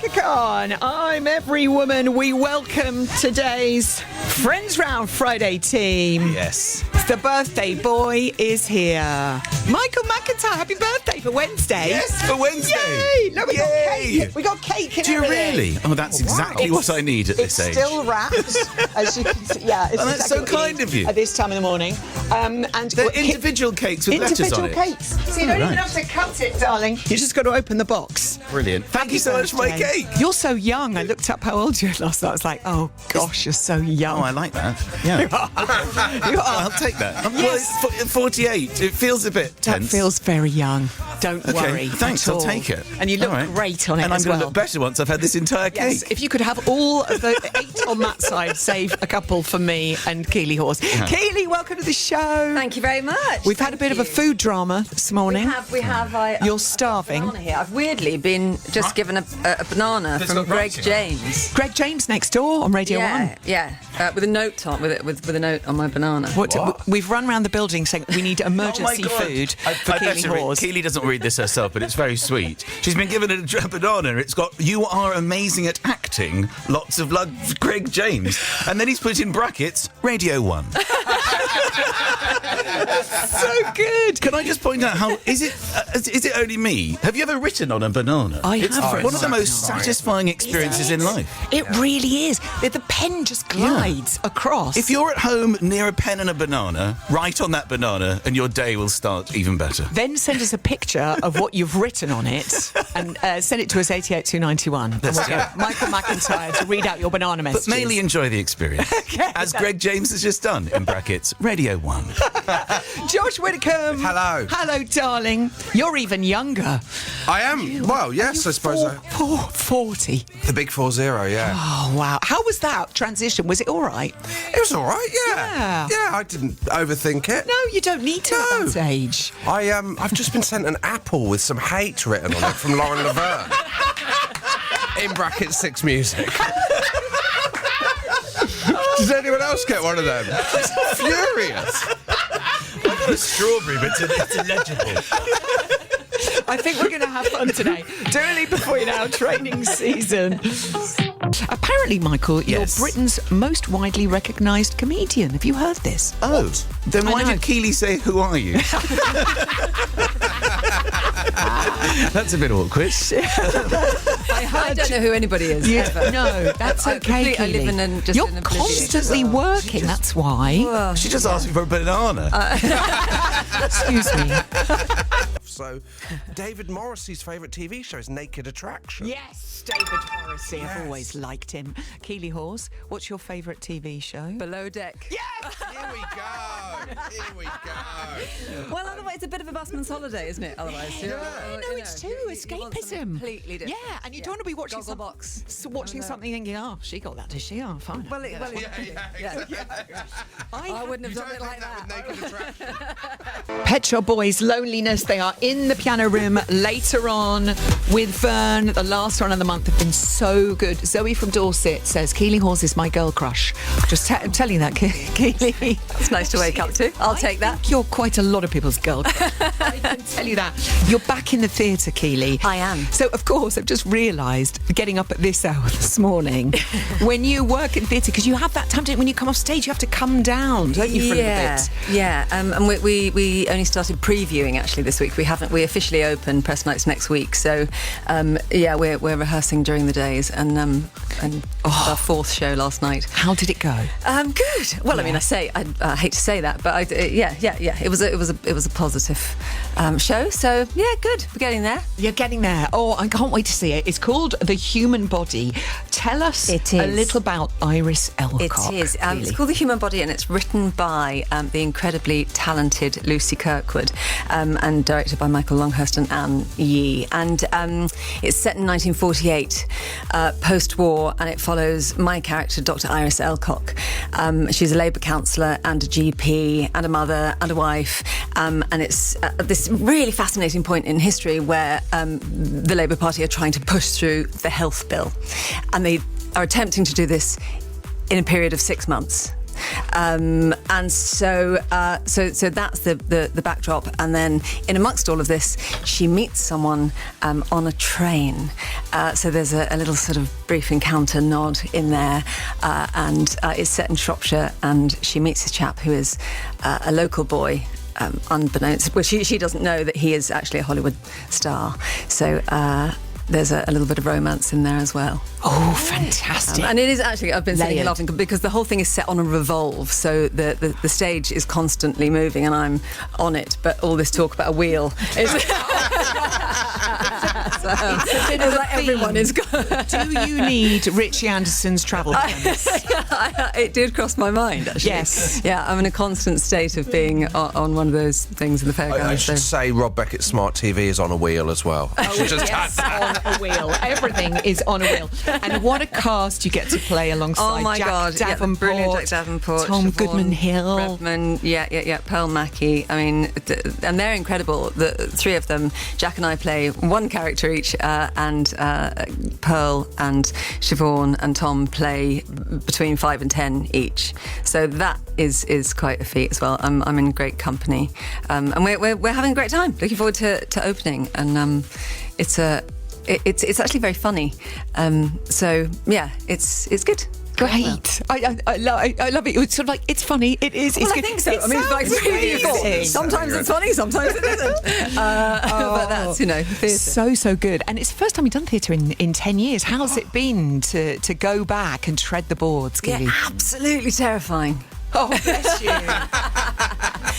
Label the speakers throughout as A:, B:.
A: Khan. I'm Every Woman. We welcome today's Friends Round Friday team.
B: Yes.
A: The birthday boy is here. Michael McIntyre, happy birthday for Wednesday.
B: Yes, for Wednesday.
A: Yay! Look, we got
B: Yay.
A: cake. We got cake and
B: Do you
A: everything.
B: really? Oh, that's exactly what I need at this age.
A: It's still wrapped, as you can see. Yeah, it's
B: that's so kind of you.
A: At this time in the morning. And
B: They're individual cakes with letters on it.
A: Individual cakes. So you don't even have to cut it, darling. You just got to open the box.
B: Brilliant. Thank you so much for my cake.
A: You're so young. I looked up how old you were last night. I was like, oh, gosh, you're so young.
B: Oh, I like that. Yeah.
A: You are.
B: I'll take that.
A: Yes.
B: Well, it's 48. It feels a bit tense.
A: That feels very young. Don't worry.
B: Thanks,
A: at
B: I'll
A: all.
B: take it.
A: And you look
B: All right.
A: great on it
B: and
A: as
B: I'm going to
A: well.
B: look better once I've had this entire cake.
A: Yes, if you could have all of the 8 on that side, save a couple for me and Keeley Hawes.
B: Yeah.
A: Keeley, welcome to the show.
C: Thank you very much.
A: We've had a bit of a food drama this morning.
C: We have.
A: You're starving.
C: Banana here. I've weirdly been just given a banana
B: That's
C: from
B: got
C: Greg
B: rice in it.
C: James.
A: Greg James next door on Radio 1.
C: Yeah, with a note on with a note on my banana.
A: What? We've run around the building saying we need emergency food for Keeley Hawes.
B: Keeley doesn't read this herself, but it's very sweet. She's been given a banana. It's got, "You are amazing at acting. Lots of love, Greg James." And then he's put in brackets, Radio 1.
A: So good.
B: Can I just point out how is it only me? Have you ever written on a banana?
A: I
B: It's
A: have written
B: one of the
A: on a
B: most
A: banana.
B: satisfying experiences in life.
A: It really is. The pen just glides across.
B: If you're at home near a pen and a banana, write on that banana and your day will start even better.
A: Then send us a picture of what you've written on it and send it to us 88291. And we'll get Michael McIntyre to read out your banana messages.
B: But mainly enjoy the experience. As Greg James has just done, in brackets, Radio 1.
A: Josh Widdicombe.
D: Hello.
A: Hello, darling. You're even younger.
D: I am. Well, yes, I suppose.
A: 40.
D: The big 40, yeah.
A: Oh, wow. How was that transition? Was it all right?
D: It was all right,
A: Yeah.
D: Yeah, I didn't overthink it.
A: No, you don't need to
D: No.
A: at that age.
D: I've just been sent an apple with some hate written on it from Lauren Laverne. In brackets, 6 Music. Does anyone else get one of them? Furious.
B: I got a strawberry, but it's illegible.
A: I think we're going to have fun today. Duly before our training season. Apparently, Michael,
B: Yes.
A: you're Britain's most widely recognised comedian. Have you heard this?
B: Oh, then why
A: I know.
B: did Keeley say, "Who are you"? That's a bit awkward.
C: I don't know who anybody is. ever.
A: No, that's okay,
C: I live
A: Keeley.
C: in
A: You're
C: an oblivion.
A: constantly working, that's why.
B: She just asked me for a banana.
A: Excuse me.
D: So, David Morrissey's favourite TV show is Naked Attraction.
A: Yes, David Morrissey. I've always liked him. Keeley Hawes, what's your favourite TV show?
C: Below deck.
A: Yes!
D: Here we go. Here we go.
C: Well, otherwise, it's a bit of a busman's holiday, isn't it? Otherwise,
A: No, it's too
C: you want something
A: escapism.
C: Completely different.
A: Yeah, and you don't want to be watching watching something thinking, oh, she got that, did she? Oh, fine.
C: Well, I wouldn't have done it like that.
D: Naked Attraction.
A: Pet Shop Boys, Loneliness. They are in the piano room later on with Vern. The last one of the month have been so good. Zoe from Dorset says, Keeley Hawes is my girl crush. Just telling you that, Keeley.
C: It's nice to wake up to. I'll take that.
A: I think you're quite a lot of people's girl crush. I can tell you that. You're back in the theatre, Keeley.
C: I am.
A: So, of course, I've just realised, getting up at this hour this morning, when you work in theatre, because you have that time, when you come off stage, you have to come down, don't you, for a little bit?
C: Yeah. And we only started previewing actually this week. We officially open press nights next week. So we're rehearsing during the days and our 4th show last night.
A: How did it go?
C: Good. Well, I mean, I hate to say that, but it was a positive show. So yeah, good. We're getting there.
A: You're getting there. Oh, I can't wait to see it. It's called The Human Body. Tell us a little about Iris Elcock.
C: It is. It's called The Human Body, and it's written by the incredibly talented Lucy Kirkwood and directed by Michael Longhurst and Anne Yee. And it's set in 1948, post-war, and it follows my character, Dr. Iris Elcock. She's a Labour councillor and a GP and a mother and a wife, and it's this really fascinating point in history where the Labour Party are trying to push through the health bill, and they are attempting to do this in a period of 6 months. And so that's the backdrop. And then in amongst all of this, she meets someone on a train. So there's a little sort of brief encounter nod in there, and it's set in Shropshire, and she meets a chap who is a local boy. Unbeknownst, well, she doesn't know that he is actually a Hollywood star. So there's a little bit of romance in there as well.
A: Oh, fantastic.
C: And it is actually, I've been sitting here
A: Layered.
C: laughing because the whole thing is set on a revolve, so the stage is constantly moving and I'm on it, but all this talk about a wheel is... It's like everyone is good.
A: Do you need Richie Anderson's travel plans?
C: It did cross my mind, actually.
A: Yes.
C: Yeah, I'm in a constant state of being on one of those things in the fairground.
D: I should say Rob Beckett's smart TV is on a wheel as well. Should just
A: Yes, on a wheel. Everything is on a wheel. And what a cast you get to play alongside.
C: Oh my
A: Jack
C: God!
A: Davenport,
C: brilliant Jack Davenport,
A: Tom
C: Siobhan
A: Goodman Hill.
C: Redman, Pearl Mackie. I mean, and they're incredible. The three of them. Jack and I play one character each, and Pearl and Siobhan and Tom play between 5 and 10 each. So that is quite a feat as well. I'm in great company, and we're having a great time. Looking forward to opening, and it's actually very funny. So yeah, it's good.
A: Great. I love it. It's sort of like, it's funny. It is. It's
C: Well, I
A: good.
C: think so.
A: It
C: I mean, it's like
A: sounds
C: really
A: amazing.
C: good. Sometimes it's funny, sometimes it isn't. But that's, theatre.
A: So good. And it's the first time you've done theatre in 10 years. How's it been to go back and tread the boards, Keeley?
C: Yeah, absolutely terrifying.
A: Oh, bless you.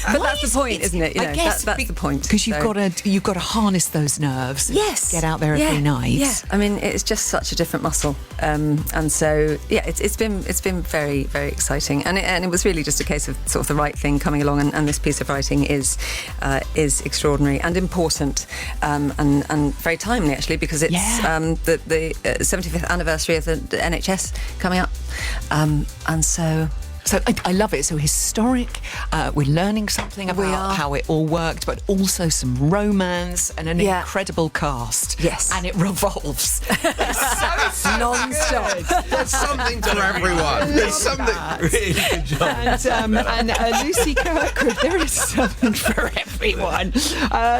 C: But that's the point, isn't it?
A: I guess
C: that's the point.
A: Because you've got to harness those nerves. And
C: Yes.
A: get out there every night.
C: Yeah, I mean, it's just such a different muscle, and so yeah, it's been very, very exciting, and it was really just a case of sort of the right thing coming along, and this piece of writing is extraordinary and important, and very timely actually, because it's the 75th anniversary of the NHS coming up, and so.
A: So I love it. So historic. We're learning something about how it all worked, but also some romance and an incredible cast.
C: Yes.
A: And it revolves. so
C: Non-stop.
D: There's something for everyone. There's something.
B: Really good job.
A: And Lucy Kirkwood, there is something for everyone.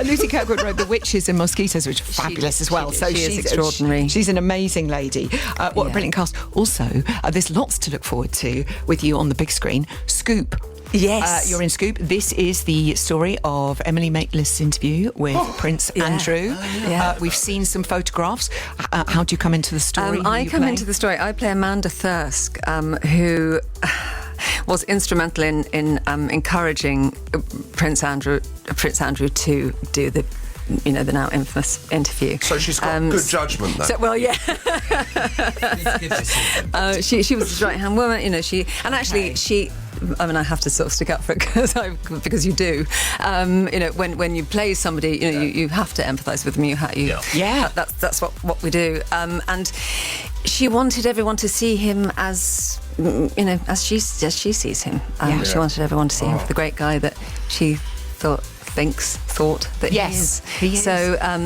A: Lucy Kirkwood wrote The Witches and Mosquitoes, which are fabulous as well.
C: She is extraordinary.
A: She's an amazing lady. What a brilliant cast. Also, there's lots to look forward to with you on the big screen. Scoop.
C: Yes.
A: You're in Scoop. This is the story of Emily Maitlis' interview with Prince Andrew. We've seen some photographs. How do you come into the story?
C: I come into the story. I play Amanda Thirsk, who was instrumental in encouraging Prince Andrew to do the now infamous interview.
D: So she's got good judgment then.
C: So, well, yeah. She was his right-hand woman, I mean, I have to sort of stick up for it because you do. When you play somebody, you have to empathise with them. That's what we do. And she wanted everyone to see him as as she sees him. She wanted everyone to see him for the great guy that she thought that he is. So, I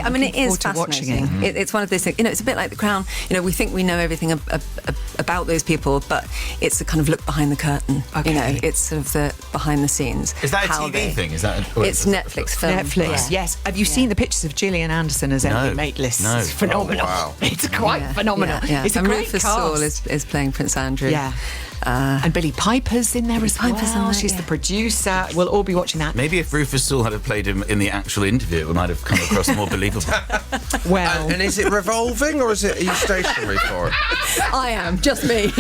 C: mean, it is fascinating. It's one of those things. It's a bit like The Crown. We think we know everything about those people, but it's the kind of look behind the curtain.
A: Okay.
C: It's sort of the behind the scenes.
B: Is that a TV thing? Is that?
C: It's Netflix film.
A: Netflix, yes. Have you seen the pictures of Gillian Anderson as Emily Maitlis?
B: No.
A: It's phenomenal.
D: Oh, wow.
A: It's quite phenomenal.
C: Yeah.
A: It's a
C: and
A: great
C: Rufus
A: cast.
C: Sewell is playing Prince Andrew.
A: Yeah. And Billie Piper's in there as well.
C: Piper's in there,
A: She's
C: yeah.
A: the producer. We'll all be watching that.
B: Maybe if Rufus Sewell had played him in the actual interview, it might have come across more believable.
A: Well,
D: And is it revolving or are you stationary for it?
C: I am, just me.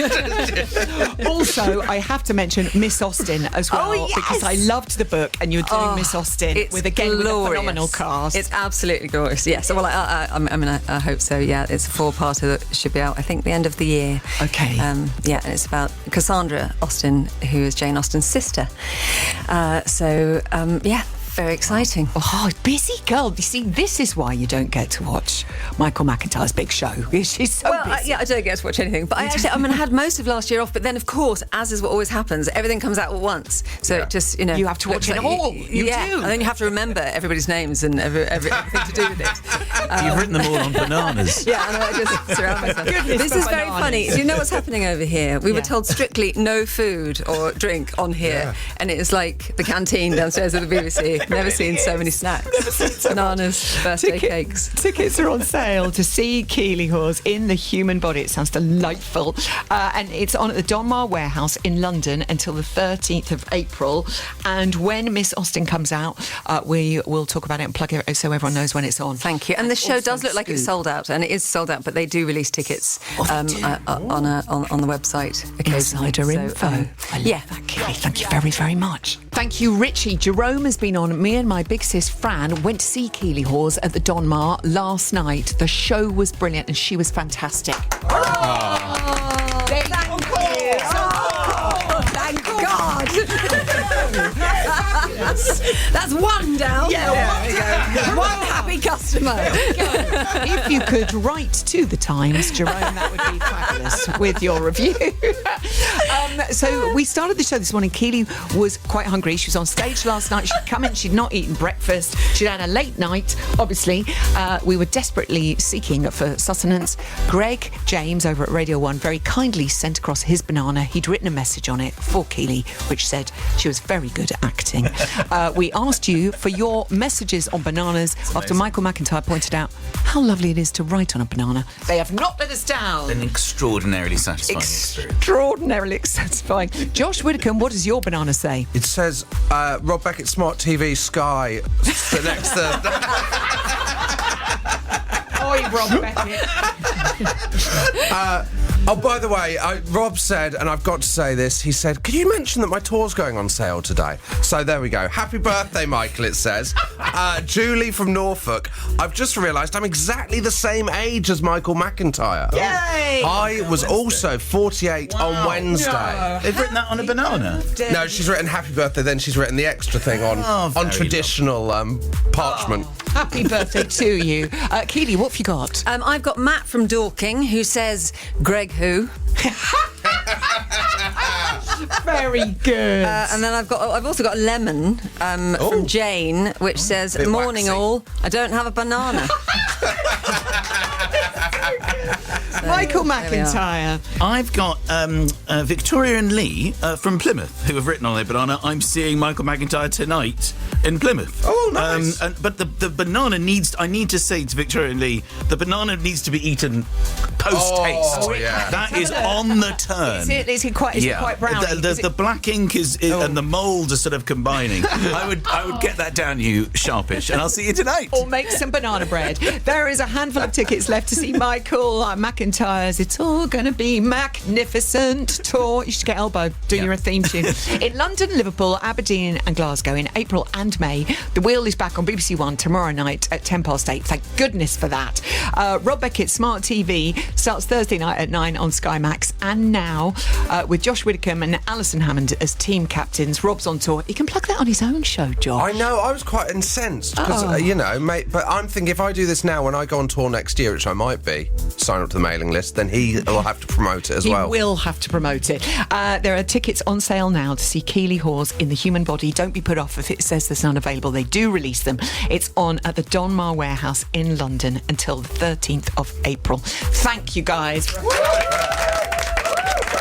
A: also, I have to mention Miss Austen as well, because I loved the book, and you're doing Miss Austen with a phenomenal cast.
C: It's absolutely glorious. Yes. Well, I hope so. Yeah, it's a 4-parter that should be out, I think, the end of the year.
A: Okay.
C: And it's about Cassandra Austen, who is Jane Austen's sister. Very exciting.
A: Oh, busy girl. You see, this is why you don't get to watch Michael McIntyre's big show. She's so busy.
C: I don't get to watch anything. But I had most of last year off. But then, of course, as is what always happens, everything comes out at once. So it just,
A: You have to watch it all. You do.
C: And then you have to remember everybody's names and everything to do with it.
B: You've written them all on bananas.
C: Yeah, and I just surround myself. This
A: for
C: is very
A: bananas.
C: funny. Do you know what's happening over here? We were
A: Yeah.
C: told strictly no food or drink on here, and it is like the canteen downstairs at the BBC. Never seen so many snacks, bananas, birthday cakes.
A: Tickets are on sale to see Keeley Hawes in the human body. It sounds delightful. And it's on at the Donmar Warehouse in London until the 13th of April. And when Miss Austen comes out, we will talk about it and plug it so everyone knows when it's on.
C: Thank you. And the show
A: Also
C: does look like it's
A: scoop.
C: sold out, and it is sold out, but they do release tickets on the website occasionally.
A: Insider info. I love that, Keeley. Thank you very, very much. Thank you, Richie. Jerome has been on. Me and my big sis Fran went to see Keeley Hawes at the Donmar last night. The show was brilliant and she was fantastic.
C: Thank God. That's one down.
A: Yeah.
C: One happy customer.
A: If you could write to the Times, Jerome, that would be fabulous with your review. So we started the show this morning. Keeley was quite hungry. She was on stage last night. She'd come in. She'd not eaten breakfast. She'd had a late night, obviously. We were desperately seeking for sustenance. Greg James over at Radio 1 very kindly sent across his banana. He'd written a message on it for Keeley, which said she was very good at acting. We asked you for your messages on bananas after Michael McIntyre pointed out how lovely it is to write on a banana. They have not let us down.
B: An extraordinarily satisfying experience.
A: Extraordinarily satisfying. Josh Widdicombe, what does your banana say?
D: It says Rob Beckett Smart TV Sky the next Thursday.
A: Oi, Rob Beckett.
D: Oh, by the way, Rob said, and I've got to say this, he said, "Can you mention that my tour's going on sale today?" So there we go. Happy birthday, Michael, it says. Julie from Norfolk. I've just realised I'm exactly the same age as Michael McIntyre.
A: Yay!
D: I was also 48 on Wednesday.
A: No.
B: They've written that on a banana.
D: No, she's written happy birthday, then she's written the extra thing on
B: very
D: traditional parchment.
A: Happy birthday to you. Keeley, what have you got?
C: I've got Matt from Dorking who says, Greg who?
A: Very good.
C: And then I've also got a lemon from Jane, which says,
D: Bit
C: "Morning
D: waxy.
C: all. I don't have a banana."
A: Michael
C: there we are.
A: McIntyre.
B: I've got Victoria and Lee from Plymouth who have written on their banana, "I'm seeing Michael McIntyre tonight in Plymouth."
D: Oh, nice.
B: But the banana I need to say to Victoria and Lee, the banana needs to be eaten post-haste.
D: Oh, yeah.
B: That is on the turn.
A: Is it quite browny?
B: The black ink is and the mould are sort of combining. I would get that down you sharpish, and I'll see you tonight.
A: Or make some banana bread. There is a handful of tickets left to see Michael McIntyre's It's All Gonna Be Magnificent tour. You should get Elbow doing your theme tune. In London, Liverpool, Aberdeen and Glasgow in April and May. The Wheel is back on BBC One tomorrow night at 8:10. Thank goodness for that. Rob Beckett Smart TV starts Thursday night at 9 on Sky Max. And now, with Josh Widdicombe and Alison Hammond as team captains, Rob's on tour. He can plug that on his own show, Josh.
D: I know, I was quite incensed because, mate, but I'm thinking if I do this now, when I go on tour next year, which I might be, sign up to the mailing list, then he will have to promote it as well.
A: He will have to promote it. There are tickets on sale now to see Keeley Hawes in the human body. Don't be put off if it says there's none available. They do release them. It's on at the Donmar Warehouse in London until the 13th of April. Thank you, guys.